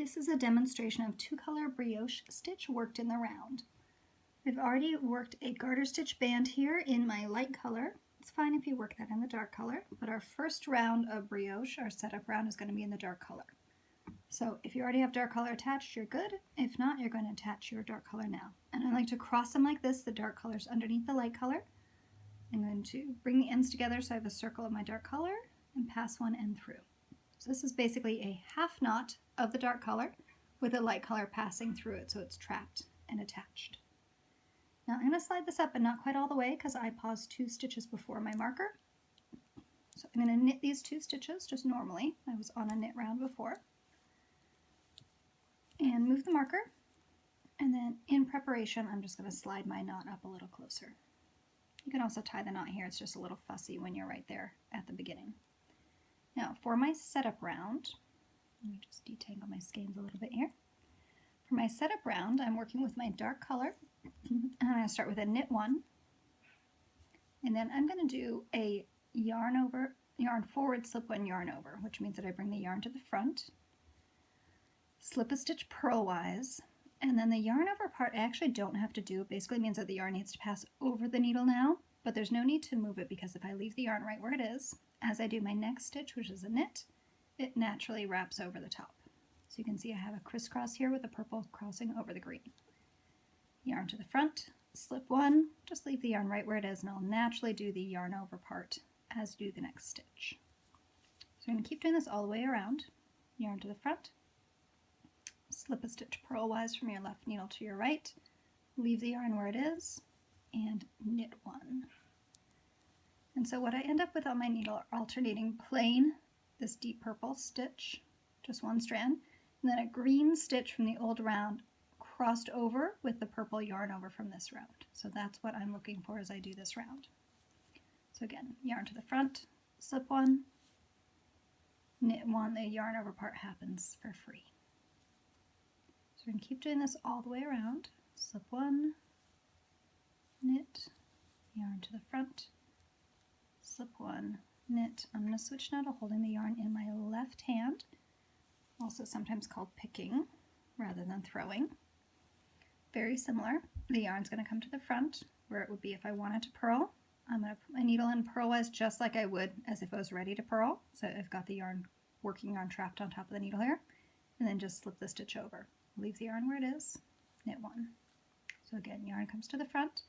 This is a demonstration of two-color brioche stitch worked in the round. I've already worked a garter stitch band here in my light color. It's fine if you work that in the dark color, but our first round of brioche, our setup round, is going to be in the dark color. So if you already have dark color attached, you're good. If not, you're going to attach your dark color now. And I like to cross them like this, the dark color's underneath the light color. I'm going to bring the ends together so I have a circle of my dark color and pass one end through. So this is basically a half knot of the dark color with a light color passing through it so it's trapped and attached. Now I'm going to slide this up, but not quite all the way because I paused 2 stitches before my marker. So I'm going to knit these 2 stitches just normally. I was on a knit round before. And move the marker. And then in preparation, I'm just going to slide my knot up a little closer. You can also tie the knot here. It's just a little fussy when you're right there at the beginning. Now for my setup round, let me just detangle my skeins a little bit here. For my setup round, I'm working with my dark color, and I'm going to start with a knit 1, and then I'm going to do a yarn forward, slip 1, yarn over, which means that I bring the yarn to the front, slip a stitch purlwise, and then the yarn over part I actually don't have to do. It basically means that the yarn needs to pass over the needle now, but there's no need to move it because if I leave the yarn right where it is, as I do my next stitch, which is a knit, it naturally wraps over the top. So you can see I have a crisscross here with the purple crossing over the green. Yarn to the front, slip 1, just leave the yarn right where it is, and I'll naturally do the yarn over part as do the next stitch. So I'm going to keep doing this all the way around. Yarn to the front, slip a stitch purlwise from your left needle to your right, leave the yarn where it is, and knit 1. And so what I end up with on my needle are alternating plain, this deep purple stitch, just 1 strand, and then a green stitch from the old round crossed over with the purple yarn over from this round. So that's what I'm looking for as I do this round. So again, yarn to the front, slip 1, knit 1, the yarn over part happens for free. So we're going to keep doing this all the way around. Slip 1, knit, yarn to the front, slip 1, knit. I'm going to switch now to holding the yarn in my left hand, also sometimes called picking rather than throwing. Very similar. The yarn's going to come to the front where it would be if I wanted to purl. I'm going to put my needle in purlwise just like I would as if I was ready to purl. So I've got the working yarn trapped on top of the needle here, and then just slip the stitch over. Leave the yarn where it is, knit 1. So again, yarn comes to the front,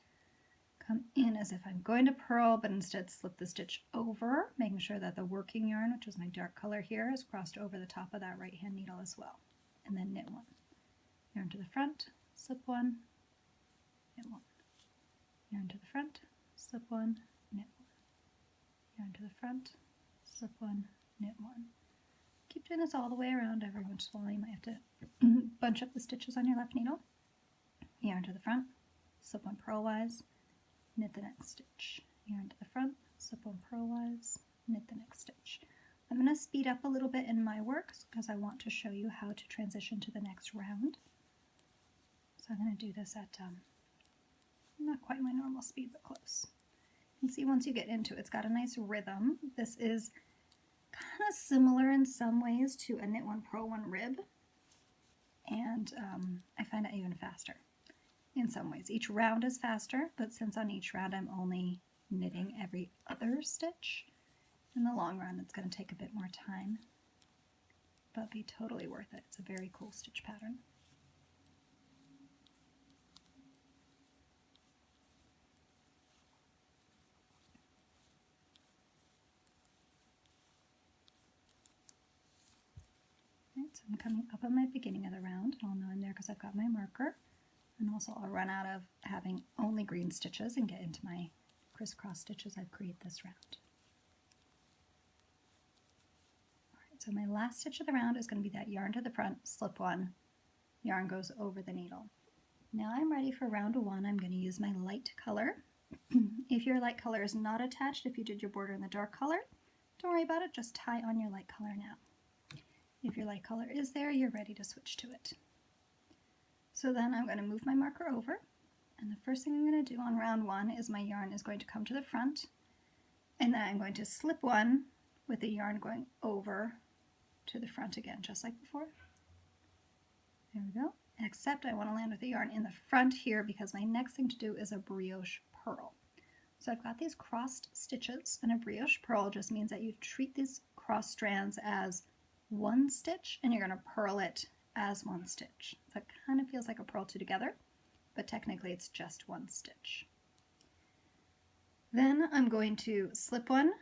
come in as if I'm going to purl, but instead slip the stitch over, making sure that the working yarn, which is my dark color here, is crossed over the top of that right hand needle as well. And then knit 1. Yarn to the front, slip 1, knit 1. Yarn to the front, slip 1, knit 1. Yarn to the front, slip 1, knit 1. Keep doing this all the way around. Every once in a while you might have to bunch up the stitches on your left needle. Yarn to the front, slip 1 purlwise, knit the next stitch. Yarn to the front, slip 1 purlwise, knit the next stitch. I'm going to speed up a little bit in my work because I want to show you how to transition to the next round. So I'm going to do this at not quite my normal speed, but close. You can see once you get into it, it's got a nice rhythm. This is kind of similar in some ways to a knit 1 purl 1 rib, and I find it even faster in some ways. Each round is faster, but since on each round I'm only knitting every other stitch, in the long run it's going to take a bit more time, but be totally worth it. It's a very cool stitch pattern. So I'm coming up on my beginning of the round, and I'll know I'm there because I've got my marker, and also I'll run out of having only green stitches and get into my crisscross stitches I've created this round. Alright, so my last stitch of the round is going to be that yarn to the front, slip 1, yarn goes over the needle. Now I'm ready for round 1. I'm going to use my light color. If your light color is not attached, if you did your border in the dark color, don't worry about it, just tie on your light color now. If your light color is there, you're ready to switch to it. So then I'm going to move my marker over, and the first thing I'm going to do on round 1 is my yarn is going to come to the front, and then I'm going to slip 1 with the yarn going over to the front again, just like before. There we go. Except I want to land with the yarn in the front here because my next thing to do is a brioche pearl. So I've got these crossed stitches, and a brioche pearl just means that you treat these cross strands as one stitch and you're going to purl it as one stitch. So it kind of feels like a purl two together, but technically it's just one stitch. Then I'm going to slip one.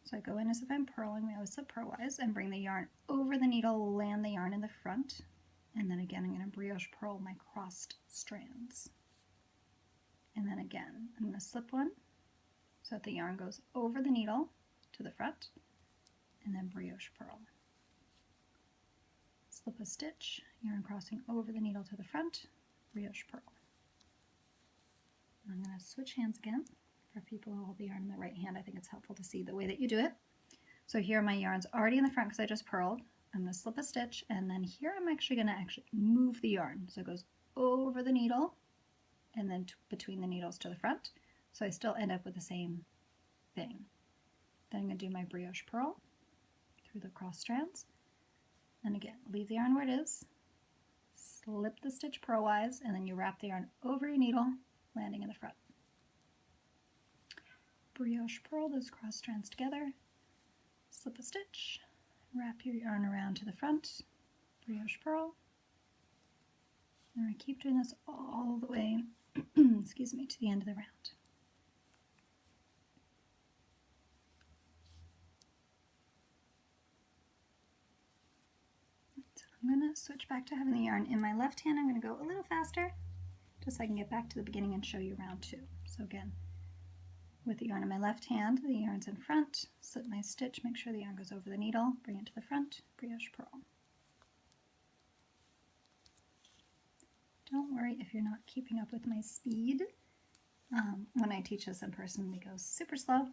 So I go in as if I'm purling, we always slip purlwise, and bring the yarn over the needle, land the yarn in the front, and then again I'm going to brioche pearl my crossed strands. And then again, I'm going to slip one so that the yarn goes over the needle to the front, and then brioche pearl. Slip a stitch, yarn crossing over the needle to the front, brioche pearl. I'm going to switch hands again. For people who hold the yarn in the right hand, I think it's helpful to see the way that you do it. So here my yarn's already in the front because I just purled. I'm going to slip a stitch, and then here I'm actually going to move the yarn. So it goes over the needle and then between the needles to the front. So I still end up with the same thing. Then I'm going to do my brioche pearl through the cross strands. And again, leave the yarn where it is, slip the stitch purlwise, and then you wrap the yarn over your needle, landing in the front. Brioche pearl those cross strands together, slip a stitch, wrap your yarn around to the front, brioche pearl, and I keep doing this all the way excuse me, to the end of the round. So I'm going to switch back to having the yarn in my left hand. I'm going to go a little faster just so I can get back to the beginning and show you round two. So again, with the yarn in my left hand, the yarn's in front, slip my stitch, make sure the yarn goes over the needle, bring it to the front, brioche pearl. Don't worry if you're not keeping up with my speed. When I teach this in person, we go super slow,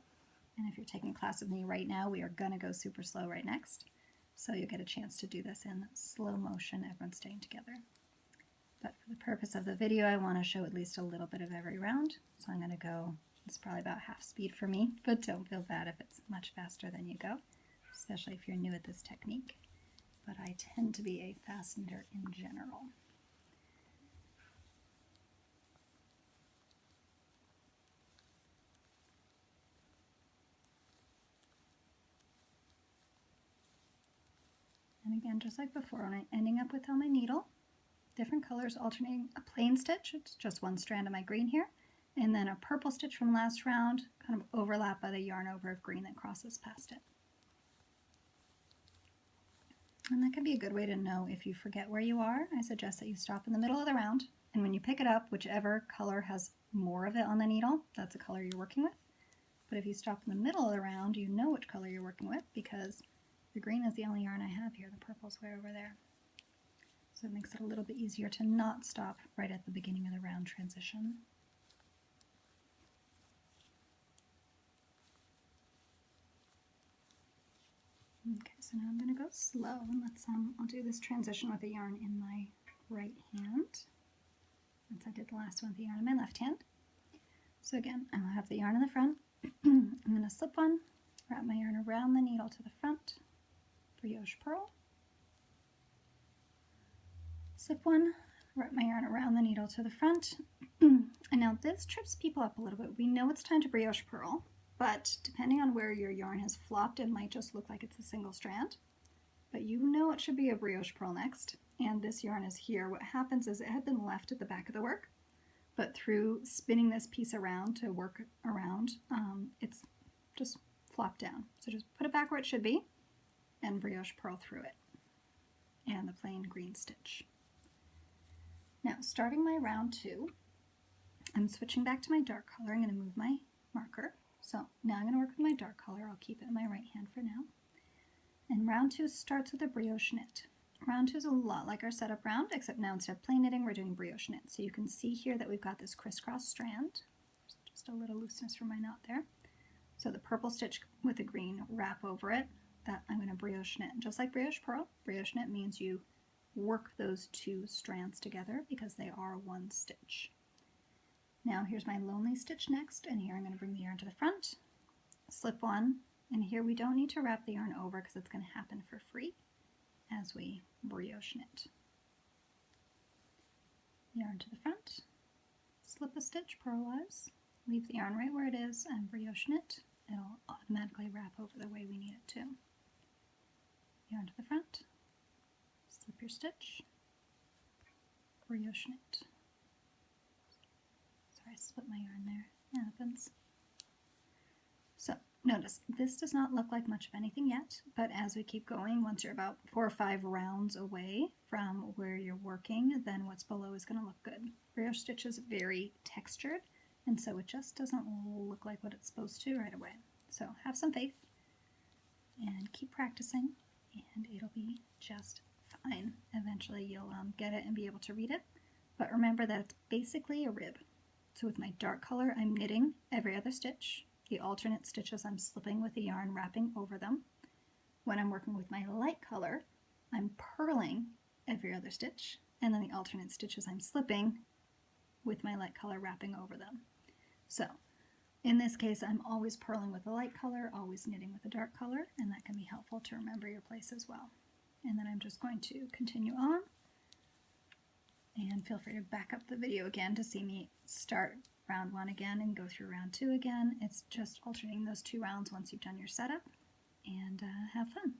and if you're taking a class with me right now, we are going to go super slow right next. So you'll get a chance to do this in slow motion, everyone staying together. But for the purpose of the video, I want to show at least a little bit of every round, so I'm going to go. It's probably about half speed for me, but don't feel bad if it's much faster than you go, especially if you're new at this technique. But I tend to be a fast knitter in general. And again, just like before, when I'm ending up with on my needle, different colors alternating, a plain stitch, it's just one strand of my green here, and then a purple stitch from last round, kind of overlap by the yarn over of green that crosses past it. And that can be a good way to know if you forget where you are. I suggest that you stop in the middle of the round, and when you pick it up, whichever color has more of it on the needle, that's the color you're working with. But if you stop in the middle of the round, you know which color you're working with because the green is the only yarn I have here, the purple's way over there. So it makes it a little bit easier to not stop right at the beginning of the round transition. Okay, so now I'm going to go slow, and I'll do this transition with the yarn in my right hand, since I did the last one with the yarn in my left hand. So again, I'll have the yarn in the front. I'm going to slip one, wrap my yarn around the needle to the front, brioche pearl, slip one, wrap my yarn around the needle to the front, and now this trips people up a little bit. We know it's time to brioche pearl, but depending on where your yarn has flopped, it might just look like it's a single strand, but you know it should be a brioche pearl next, and this yarn is here. What happens is it had been left at the back of the work, but through spinning this piece around to work around, it's just flopped down. So just put it back where it should be and brioche pearl through it, and the plain green stitch. Now, starting my round two, I'm switching back to my dark color. I'm going to move my marker. So now I'm going to work with my dark color. I'll keep it in my right hand for now. And round two starts with a brioche knit. Round two is a lot like our setup round, except now instead of plain knitting, we're doing brioche knit. So you can see here that we've got this crisscross strand. Just a little looseness for my knot there. So the purple stitch with the green wrap over it, that I'm going to brioche knit. Just like brioche pearl, brioche knit means you work those two strands together because they are one stitch. Now here's my lonely stitch next, and here I'm going to bring the yarn to the front, slip one, and here we don't need to wrap the yarn over because it's going to happen for free as we brioche knit. yarn to the front, slip a stitch purlwise, leave the yarn right where it is, and brioche knit. It'll automatically wrap over the way we need it to. Yarn to the front, slip your stitch, brioche knit. Sorry, I split my yarn there. That happens. So notice, this does not look like much of anything yet, but as we keep going, once you're about 4 or 5 rounds away from where you're working, then what's below is going to look good. Brioche stitch is very textured, and so it just doesn't look like what it's supposed to right away. So have some faith and keep practicing, and it'll be just fine. Eventually you'll get it and be able to read it, but remember that it's basically a rib. So with my dark color, I'm knitting every other stitch. The alternate stitches I'm slipping with the yarn wrapping over them. When I'm working with my light color, I'm purling every other stitch, and then the alternate stitches I'm slipping with my light color wrapping over them. So in this case, I'm always purling with the light color, always knitting with the dark color, and that can be helpful to remember your place as well. And then I'm just going to continue on, and feel free to back up the video again to see me start round 1 again and go through round 2 again. It's just alternating those 2 rounds once you've done your setup, and have fun.